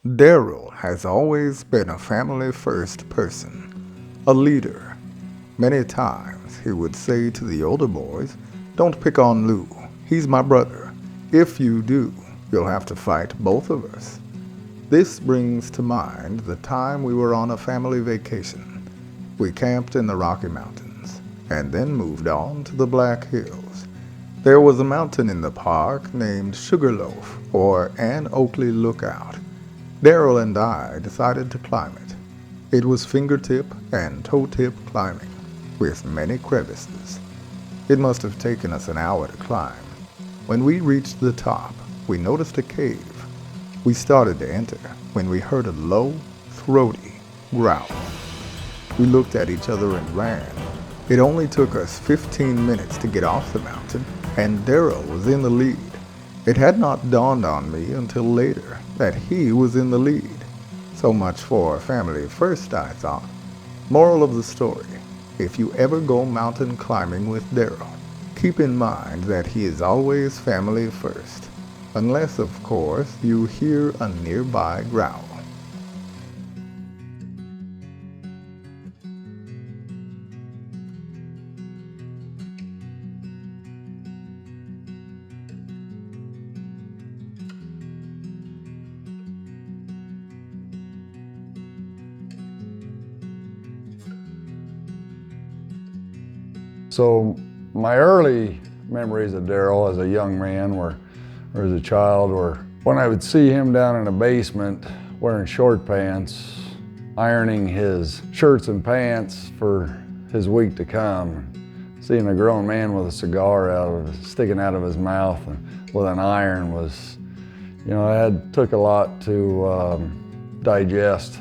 Darrel has always been a family-first person, a leader. Many times he would say to the older boys, "Don't pick on Lou. He's my brother. If you do, you'll have to fight both of us." This brings to mind the time we were on a family vacation. We camped in the Rocky Mountains and then moved on to the Black Hills. There was a mountain in the park named Sugarloaf or Ann Oakley Lookout. Darrel and I decided to climb it. It was fingertip and toe-tip climbing, with many crevices. It must have taken us an hour to climb. When we reached the top, we noticed a cave. We started to enter when we heard a low, throaty growl. We looked at each other and ran. It only took us 15 minutes to get off the mountain, and Darrel was in the lead. It had not dawned on me until later that he was in the lead. So much for family first, I thought. Moral of the story: if you ever go mountain climbing with Darrel, keep in mind that he is always family first. Unless, of course, you hear a nearby growl. So my early memories of Darrel as a young man or as a child were when I would see him down in the basement wearing short pants, ironing his shirts and pants for his week to come. Seeing a grown man with a cigar sticking out of his mouth and with an iron was, it took a lot to digest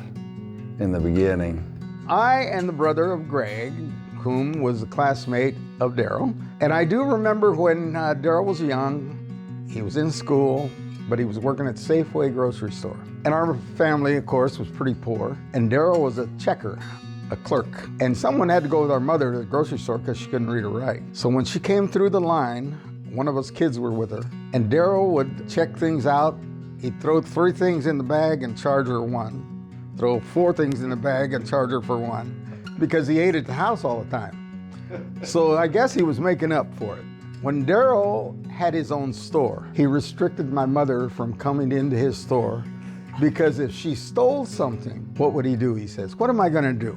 in the beginning. I am the brother of Greg, whom was a classmate of Darrel. And I do remember when Darrel was young, he was in school, but he was working at Safeway grocery store. And our family, of course, was pretty poor. And Darrel was a checker, a clerk. And someone had to go with our mother to the grocery store because she couldn't read or write. So when she came through the line, one of us kids were with her, and Darrel would check things out. He'd throw 3 things in the bag and charge her 1. Throw 4 things in the bag and charge her for 1. Because he ate at the house all the time. So I guess he was making up for it. When Darrel had his own store, he restricted my mother from coming into his store because if she stole something, what would he do? He says, "What am I gonna do?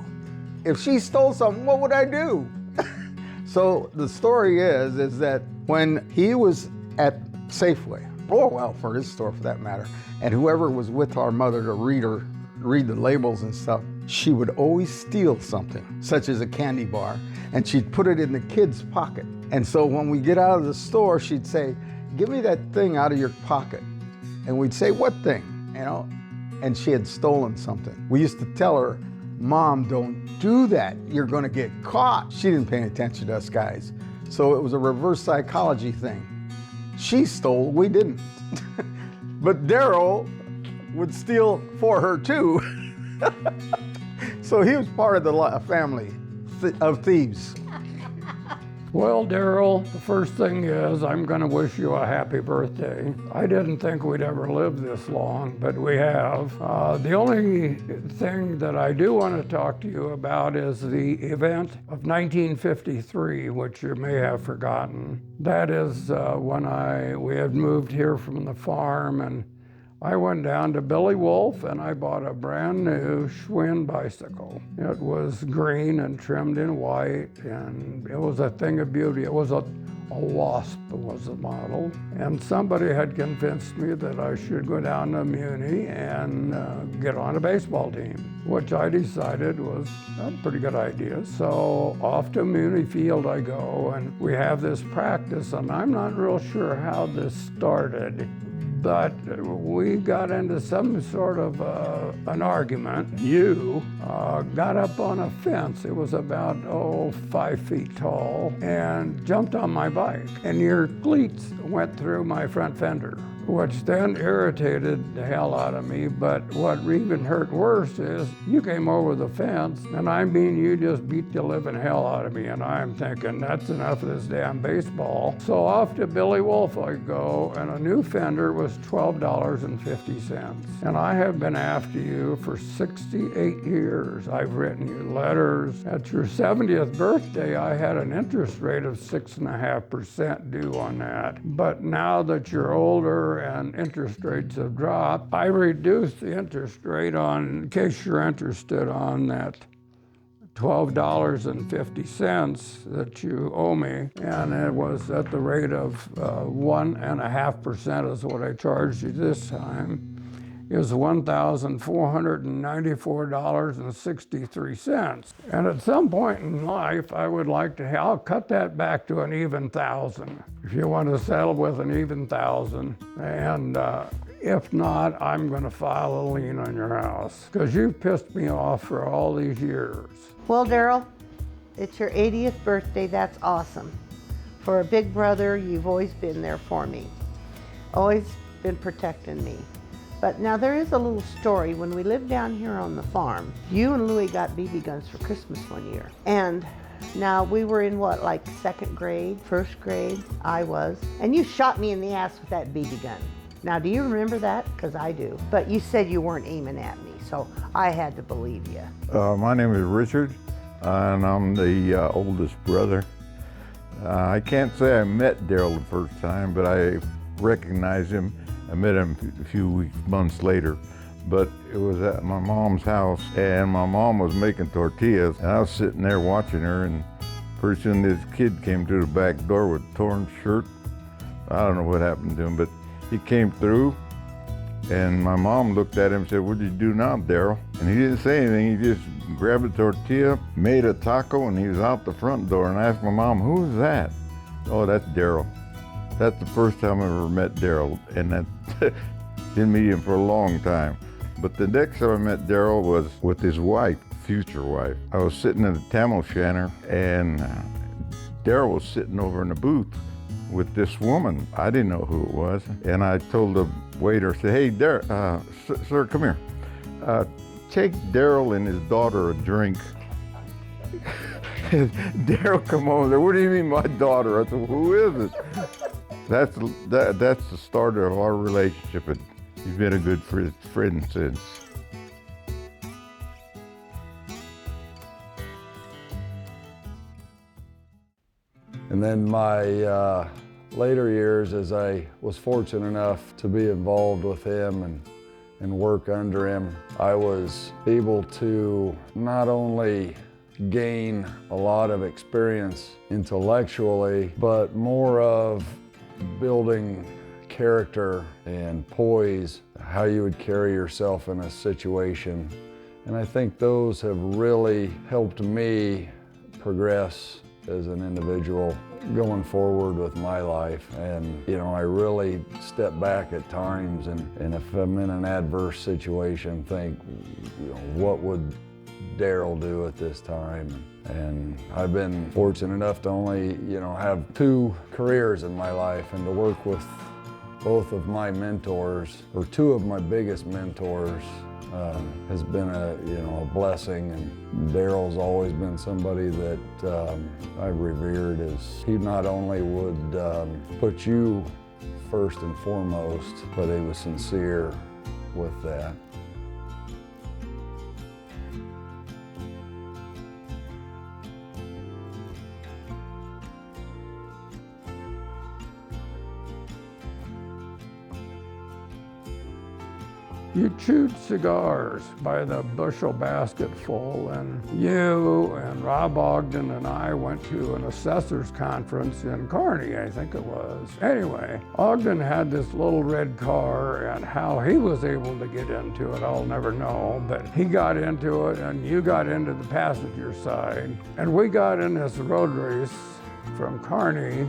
If she stole something, what would I do?" So the story is that when he was at Safeway, or well, for his store for that matter, and whoever was with our mother to read the labels and stuff, she would always steal something, such as a candy bar, and she'd put it in the kid's pocket. And so when we get out of the store, she'd say, "Give me that thing out of your pocket." And we'd say, "What thing?" And she had stolen something. We used to tell her, "Mom, don't do that. You're gonna get caught." She didn't pay attention to us guys. So it was a reverse psychology thing. She stole, we didn't. But Darrel would steal for her too. So he was part of the family of thieves. Well, Darrel, the first thing is I'm going to wish you a happy birthday. I didn't think we'd ever live this long, but we have. The only thing that I do want to talk to you about is the event of 1953, which you may have forgotten. That is when we had moved here from the farm, and I went down to Billy Wolf and I bought a brand new Schwinn bicycle. It was green and trimmed in white, and it was a thing of beauty. It was a Wasp was the model. And somebody had convinced me that I should go down to Muni and get on a baseball team, which I decided was a pretty good idea. So off to Muni Field I go, and we have this practice, and I'm not real sure how this started. But we got into some sort of an argument. You got up on a fence. It was about, 5 feet tall, and jumped on my bike. And your cleats went through my front fender. which then irritated the hell out of me. But what even hurt worse is you came over the fence, and I mean, you just beat the living hell out of me. And I'm thinking, that's enough of this damn baseball. So off to Billy Wolf I go, and a new fender was $12.50. And I have been after you for 68 years. I've written you letters. At your 70th birthday, I had an interest rate of 6.5% due on that. But now that you're older and interest rates have dropped, I reduced the interest rate on, in case you're interested, on that $12.50 that you owe me, and it was at the rate of 1.5% is what I charged you this time. Is $1,494.63. And at some point in life, I would like to, I'll cut that back to an even thousand. If you want to settle with an even thousand, and if not, I'm going to file a lien on your house, because you've pissed me off for all these years. Well, Darrel, it's your 80th birthday. That's awesome. For a big brother, you've always been there for me. Always been protecting me. But now there is a little story. When we lived down here on the farm, you and Louie got BB guns for Christmas one year. And now we were in what, like second grade, first grade? I was. And you shot me in the ass with that BB gun. Now, do you remember that? Because I do. But you said you weren't aiming at me, so I had to believe you. My name is Richard, and I'm the oldest brother. I can't say I met Darrel the first time, but I recognized him. I met him a few months later, but it was at my mom's house, and my mom was making tortillas, and I was sitting there watching her, and pretty soon this kid came through the back door with a torn shirt. I don't know what happened to him, but he came through, and my mom looked at him and said, "What did you do now, Darrel?" And he didn't say anything. He just grabbed a tortilla, made a taco, and he was out the front door. And I asked my mom, "Who's that?" "Oh, that's Darrel." That's the first time I ever met Darrel, and that didn't meet him for a long time. But the next time I met Darrel was with his wife, future wife. I was sitting in the Tam O'Shanter, and Darrel was sitting over in the booth with this woman. I didn't know who it was, and I told the waiter, I said, "Hey, sir, come here. Take Darrel and his daughter a drink." Darrel come over there, "What do you mean my daughter?" I said, "Who is it?" That's the start of our relationship, and he's been a good friend since. And then my later years, as I was fortunate enough to be involved with him and work under him, I was able to not only gain a lot of experience intellectually, but more of building character and poise, how you would carry yourself in a situation. And I think those have really helped me progress as an individual going forward with my life. And you know, I really step back at times, and if I'm in an adverse situation, think, you know, what would Darrel do at this time? And I've been fortunate enough to only, you know, have 2 careers in my life, and to work with both of my mentors, or 2 of my biggest mentors, has been a blessing. And Darrel's always been somebody that I've revered, as he not only would put you first and foremost, but he was sincere with that. You chewed cigars by the bushel basketful, and you and Rob Ogden and I went to an assessors conference in Kearney, I think it was. Anyway, Ogden had this little red car, and how he was able to get into it, I'll never know, but he got into it, and you got into the passenger side, and we got in this road race from Kearney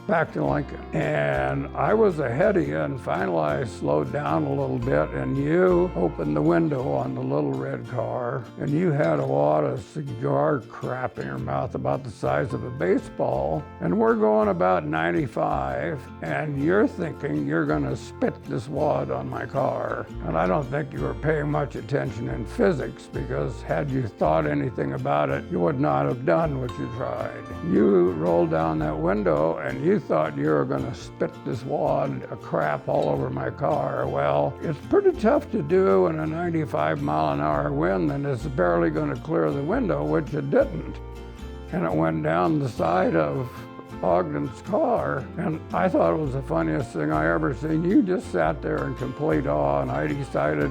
back to Lincoln. And I was ahead of you, and finally I slowed down a little bit, and you opened the window on the little red car, and you had a wad of cigar crap in your mouth about the size of a baseball, and we're going about 95, and you're thinking you're gonna spit this wad on my car. And I don't think you were paying much attention in physics, because had you thought anything about it, you would not have done what you tried. You rolled down that window and you thought you were gonna spit this wad of crap all over my car. Well, it's pretty tough to do in a 95-mile-an-hour wind, and it's barely gonna clear the window, which it didn't. And it went down the side of Ogden's car, and I thought it was the funniest thing I ever seen. You just sat there in complete awe, and I decided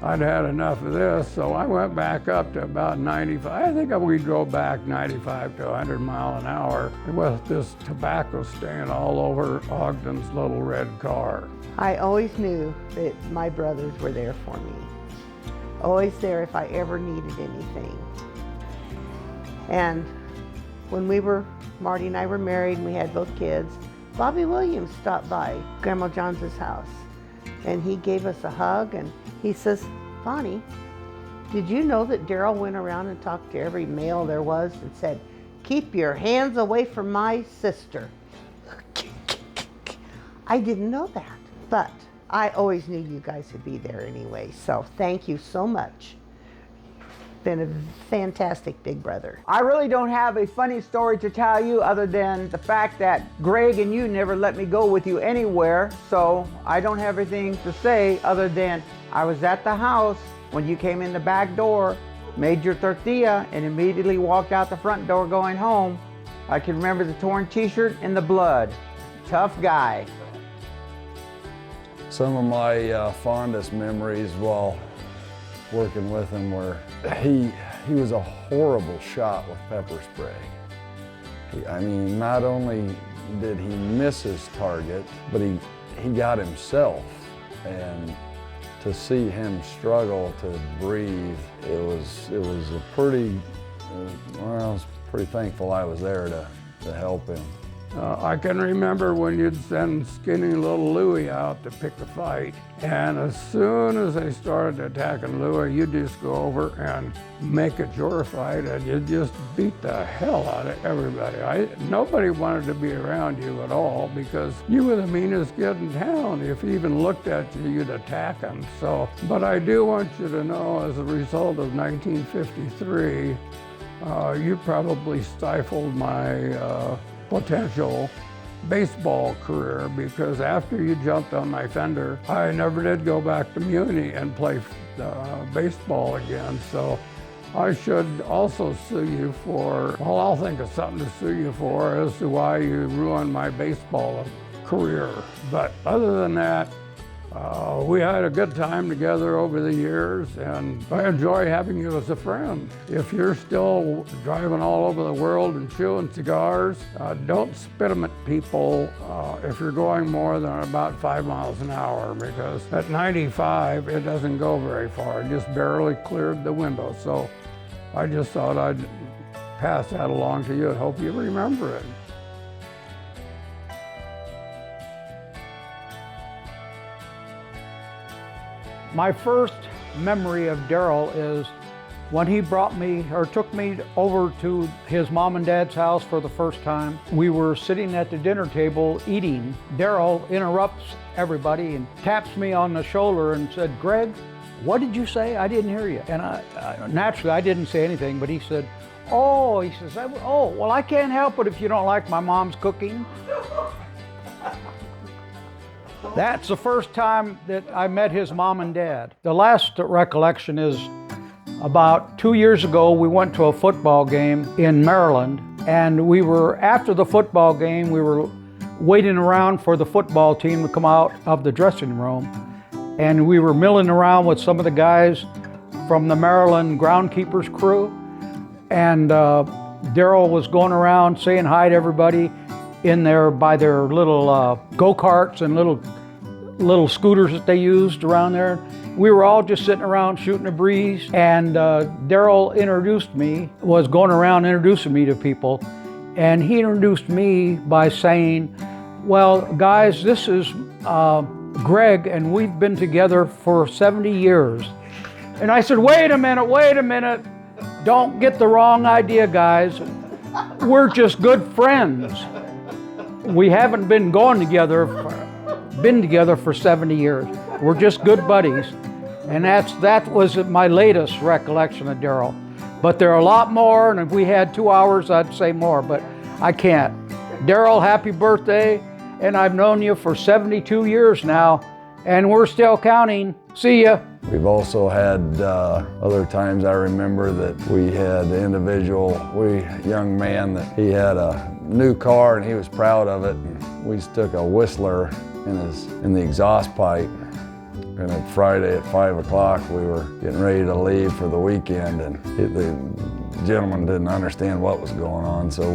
I'd had enough of this, so I went back up to about 95. I think we drove back 95 to 100 miles an hour with this tobacco stain all over Ogden's little red car. I always knew that my brothers were there for me. Always there if I ever needed anything. And when Marty and I were married and we had both kids, Bobby Williams stopped by Grandma Johns' house, and he gave us a hug, and he says, "Bonnie, did you know that Darrel went around and talked to every male there was and said, 'Keep your hands away from my sister'?" I didn't know that, but I always knew you guys would be there anyway, so thank you so much. Been a fantastic big brother. I really don't have a funny story to tell you other than the fact that Greg and you never let me go with you anywhere, so I don't have anything to say other than I was at the house when you came in the back door, made your tortilla, and immediately walked out the front door going home. I can remember the torn t-shirt and the blood. Tough guy. Some of my fondest memories while working with him were he was a horrible shot with pepper spray. I mean, not only did he miss his target, but he got himself. And to see him struggle to breathe, it was a pretty, well, I was pretty thankful I was there to help him. I can remember when you'd send skinny little Louie out to pick a fight, and as soon as they started attacking Louie, you'd just go over and make it your fight, and you'd just beat the hell out of everybody. Nobody wanted to be around you at all because you were the meanest kid in town. If he even looked at you, you'd attack him. So, but I do want you to know, as a result of 1953, you probably stifled my potential baseball career, because after you jumped on my fender, I never did go back to Muni and play baseball again. So I should also sue you for, well, I'll think of something to sue you for as to why you ruined my baseball career. But other than that, we had a good time together over the years, and I enjoy having you as a friend. If you're still driving all over the world and chewing cigars, don't spit them at people if you're going more than about 5 miles an hour, because at 95, it doesn't go very far. It just barely cleared the window. So I just thought I'd pass that along to you and hope you remember it. My first memory of Darrel is when he brought me, or took me over to his mom and dad's house for the first time. We were sitting at the dinner table eating. Darrel interrupts everybody and taps me on the shoulder and said, "Greg, what did you say? I didn't hear you." And naturally, I didn't say anything, but he said, "Oh," he says, "oh, well, I can't help it if you don't like my mom's cooking." That's the first time that I met his mom and dad. The last recollection is about 2 years ago, we went to a football game in Maryland, and after the football game, we were waiting around for the football team to come out of the dressing room, and we were milling around with some of the guys from the Maryland groundkeepers crew, and Darrel was going around saying hi to everybody in there by their little go-karts and little scooters that they used around there. We were all just sitting around shooting a breeze, and Darrel was going around introducing me to people, And he introduced me by saying, well, guys, this is Greg, and we've been together for 70 years. And I said, wait a minute. Don't get the wrong idea, guys. We're just good friends. We haven't been together for 70 years. We're just good buddies. And that was my latest recollection of Darrel. But there are a lot more, and if we had 2 hours, I'd say more, but I can't. Darrel, happy birthday. And I've known you for 72 years now, and we're still counting. See ya. We've also had other times I remember that we had an individual, young man, that he had a new car and he was proud of it. And we stuck a whistler in the exhaust pipe. And on Friday at 5 o'clock, we were getting ready to leave for the weekend, and the gentleman didn't understand what was going on, so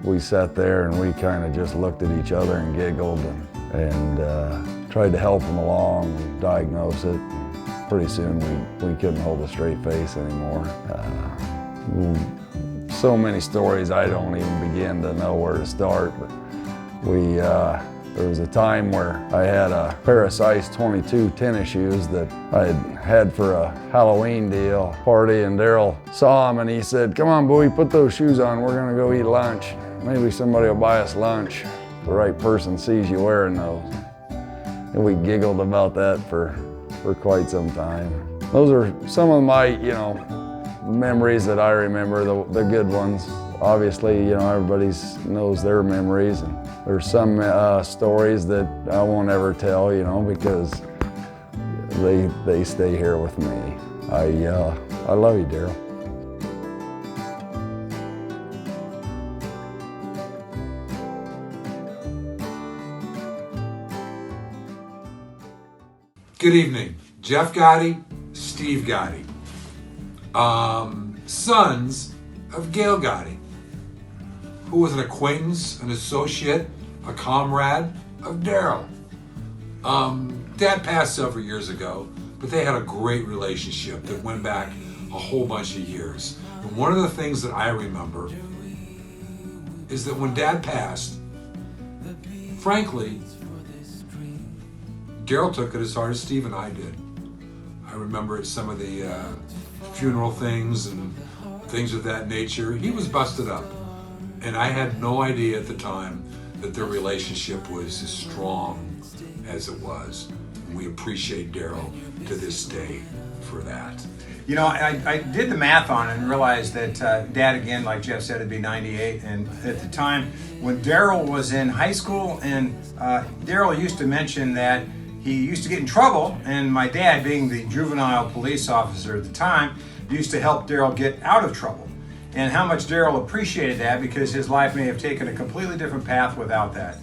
we sat there and we kind of just looked at each other and giggled and tried to help him along and diagnose it. Pretty soon we couldn't hold a straight face anymore. So many stories I don't even begin to know where to start, but there was a time where I had a pair of size 22 tennis shoes that I had for a Halloween deal party, and Darrel saw them and he said, come on, Bowie, put those shoes on, we're gonna go eat lunch. Maybe somebody will buy us lunch. The right person sees you wearing those. And we giggled about that for quite some time. Those are some of my, memories that I remember, the good ones. Obviously, everybody knows their memories, and there's some stories that I won't ever tell, because they stay here with me. I love you, Darrel. Good evening. Jeff Gotti, Steve Gotti. Sons of Gail Gotti, who was an acquaintance, an associate, a comrade of Darrel. Dad passed several years ago, but they had a great relationship that went back a whole bunch of years. And one of the things that I remember is that when Dad passed, frankly, Darrel took it as hard as Steve and I did. I remember some of the funeral things and things of that nature. He was busted up. And I had no idea at the time that their relationship was as strong as it was. And we appreciate Darrel to this day for that. I did the math on it and realized that Dad, again, like Jeff said, would be 98. And at the time when Darrel was in high school, and Darrel used to mention that he used to get in trouble, and my dad, being the juvenile police officer at the time, used to help Darrel get out of trouble. And how much Darrel appreciated that, because his life may have taken a completely different path without that.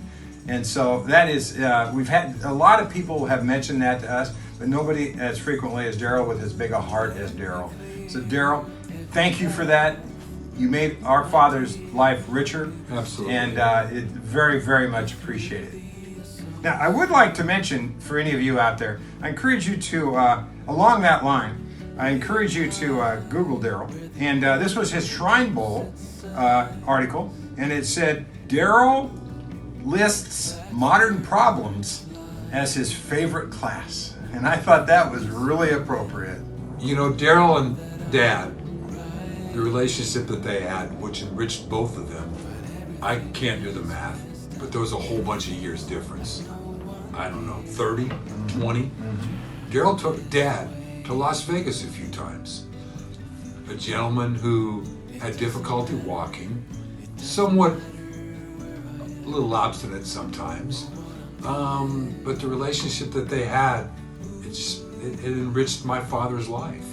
And so that is, we've had a lot of people have mentioned that to us, but nobody as frequently as Darrel with as big a heart as Darrel. So Darrel, thank you for that. You made our father's life richer. Absolutely. And it very, very much appreciated. Now, I would like to mention for any of you out there, I encourage you to, along that line, I encourage you to Google Darrel. And this was his Shrine Bowl article, and it said, Darrel lists modern problems as his favorite class. And I thought that was really appropriate. Darrel and Dad, the relationship that they had, which enriched both of them, I can't do the math, but there was a whole bunch of years difference. I don't know, 30, 20? Darrel took Dad to Las Vegas a few times. A gentleman who had difficulty walking, somewhat a little obstinate sometimes, but the relationship that they had, it enriched my father's life.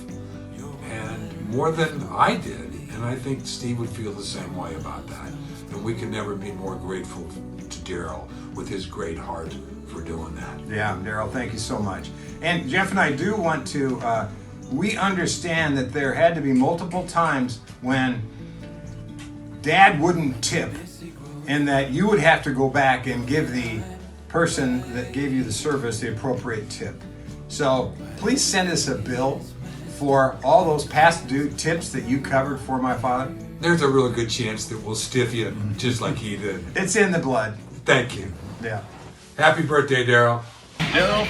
And more than I did, and I think Steve would feel the same way about that. And we can never be more grateful to Darrel with his great heart for doing that. Yeah, Darrel, thank you so much. And Jeff and I do want to, we understand that there had to be multiple times when Dad wouldn't tip, and that you would have to go back and give the person that gave you the service the appropriate tip. So please send us a bill for all those past due tips that you covered for my father. there's a real good chance that we'll stiff you just like he did. It's in the blood. Thank you. Yeah. Happy birthday, Darrel. Darrel?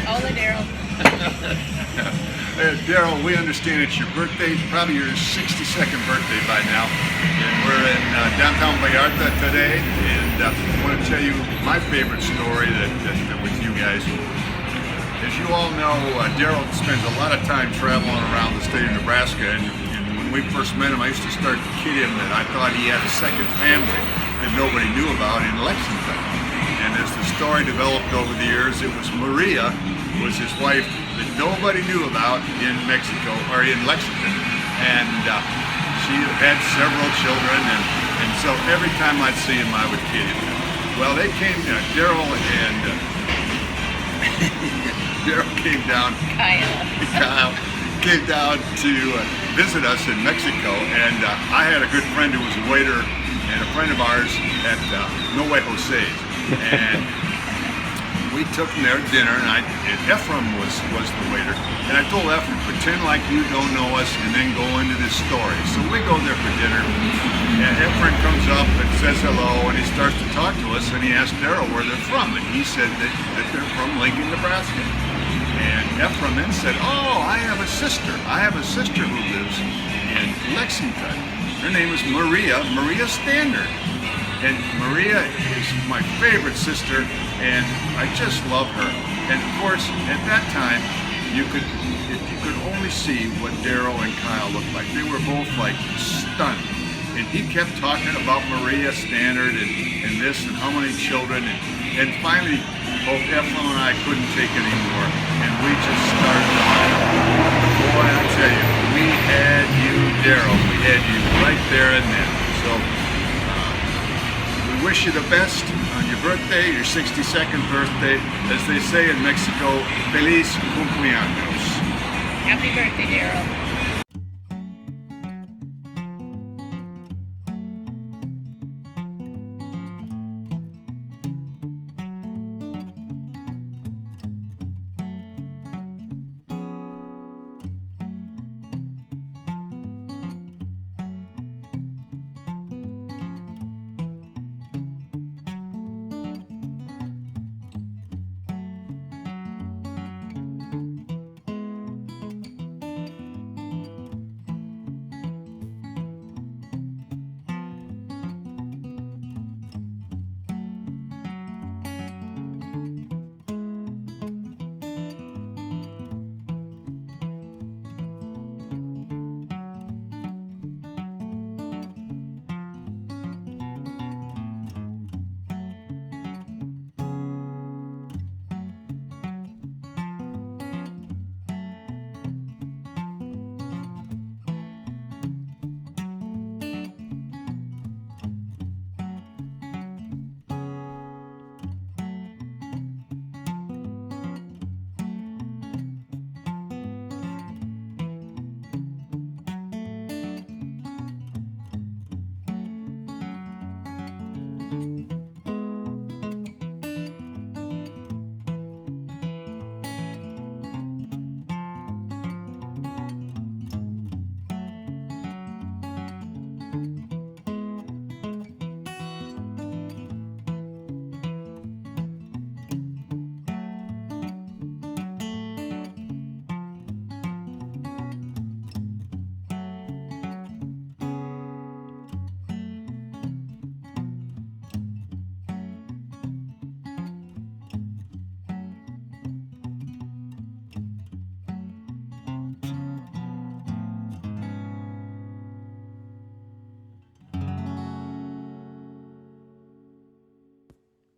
Hola, Darrel. Darrel, we understand it's your birthday, probably your 62nd birthday by now. And we're in downtown Vallarta today, and I want to tell you my favorite story that with you guys. As you all know, Darrel spends a lot of time traveling around the state of Nebraska, and when we first met him, I used to start to kid him that I thought he had a second family that nobody knew about in Lexington. And as the story developed over the years, it was Maria was his wife that nobody knew about in Mexico or in Lexington. And she had several children, and so every time I'd see him, I would kid him. Well, they came, Darrel and Darrel came down. Kyle came down to visit us in Mexico, and I had a good friend who was a waiter and a friend of ours at No Way Jose's, and we took them there at dinner, and Ephraim was the waiter, and I told Ephraim, pretend like you don't know us and then go into this story. So we go there for dinner, and Ephraim comes up and says hello, and he starts to talk to us, and he asked Darrel where they're from, and he said that they're from Lincoln, Nebraska. And Ephraim then said, oh, I have a sister. I have a sister who lives in Lexington. Her name is Maria Stanard. And Maria is my favorite sister, and I just love her. And of course, at that time, you could only see what Darrel and Kyle looked like. They were both like stunned. And he kept talking about Maria Stanard and this and how many children. And finally, both Ephraim and I couldn't take it anymore. And we just started on. Boy, I tell you, we had you, Darrel. We had you right there and then. So we wish you the best on your birthday, your 62nd birthday. As they say in Mexico, feliz cumpleaños. Happy birthday, Darrel.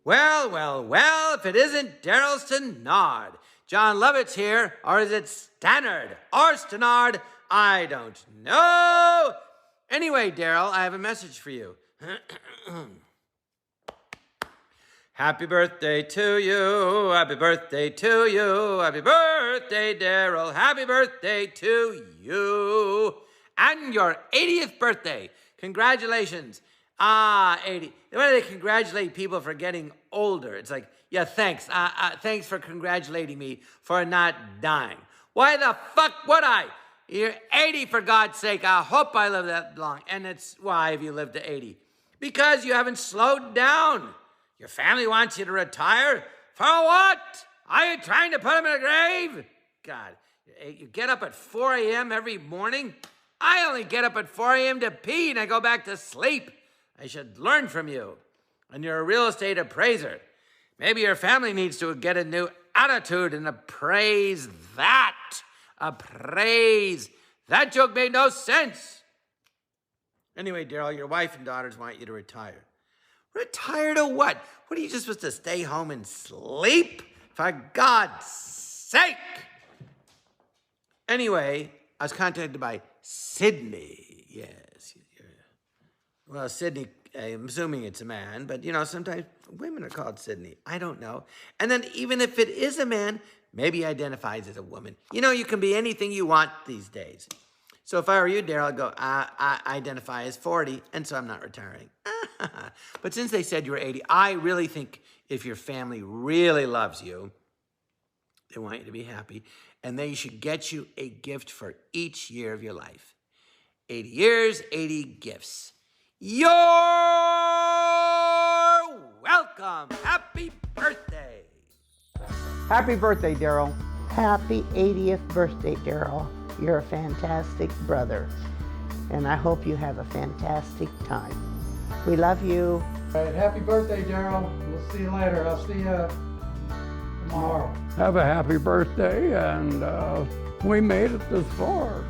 Well, well, well, if it isn't Darrel Stanard. John Lovett's here, or is it Stanard or Stanard? I don't know. Anyway, Darrel, I have a message for you. Happy birthday to you, happy birthday to you, happy birthday, Darrel, happy birthday to you. And your 80th birthday. Congratulations. 80. Why do they congratulate people for getting older? It's like, yeah, thanks. Thanks for congratulating me for not dying. Why the fuck would I? You're 80, for God's sake. I hope I live that long. And it's why have you lived to 80? Because you haven't slowed down. Your family wants you to retire. For what? Are you trying to put them in a grave? God, you get up at 4 a.m. every morning? I only get up at 4 a.m. to pee and I go back to sleep. I should learn from you. And you're a real estate appraiser. Maybe your family needs to get a new attitude and appraise that. Appraise. That joke made no sense. Anyway, Darrel, your wife and daughters want you to retire. Retire to what? What, are you just supposed to stay home and sleep? For God's sake. Anyway, I was contacted by Sydney. Yes. Well, Sydney, I'm assuming it's a man, but sometimes women are called Sydney. I don't know. And then even if it is a man, maybe he identifies as a woman. You can be anything you want these days. So if I were you, Darrel, I'd go, I identify as 40, and so I'm not retiring. But since they said you were 80, I really think if your family really loves you, they want you to be happy, and they should get you a gift for each year of your life. 80 years, 80 gifts. You're welcome. Happy birthday. Happy birthday, Darrel. Happy 80th birthday, Darrel. You're a fantastic brother, and I hope you have a fantastic time. We love you. All right, happy birthday, Darrel. We'll see you later. I'll see you tomorrow. Have a happy birthday, and we made it this far.